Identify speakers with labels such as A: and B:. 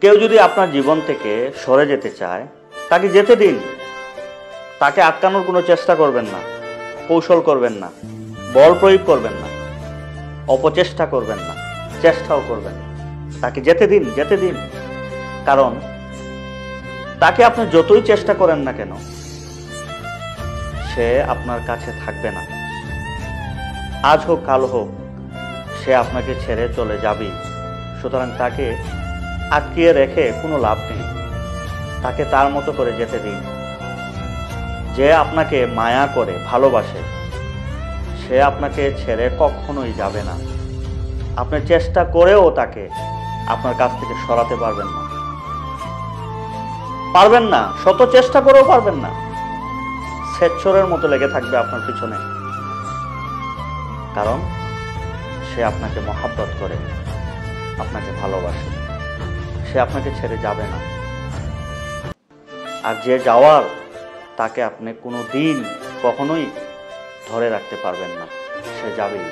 A: কেউ যদি আপনার জীবন থেকে সরে যেতে চায়, তাকে যেতে দিন। তাকে আটকানোর কোনো চেষ্টা করবেন না, কৌশল করবেন না, বল প্রয়োগ করবেন না, অপচেষ্টা করবেন না, চেষ্টাও করবেন না। তাকে যেতে দিন, যেতে দিন। কারণ তাকে আপনি যতই চেষ্টা করেন না কেন, সে আপনার কাছে থাকবে না। আজ হোক কাল হোক সে আপনাকে ছেড়ে চলে যাবেই। সুতরাং তাকে আটকিয়ে রেখে কোনো লাভ নেই। তাকে তার মতো করে যেতে দিন। যে আপনাকে মায়া করে, ভালোবাসে, সে আপনাকে ছেড়ে কখনোই যাবে না। আপনি চেষ্টা করেও তাকে আপনার কাছ থেকে সরাতে পারবেন না, পারবেন না। শত চেষ্টা করেও পারবেন না। স্বেচ্ছরের মতো লেগে থাকবে আপনার পিছনে। কারণ সে আপনাকে মহাব্বত করে, আপনাকে ভালোবাসে। সে আপনাকে ছেড়ে যাবে না। আর যে যাওয়ার, তাকে আপনি কোনো দিন কখনোই ধরে রাখতে পারবেন না। সে যাবেই।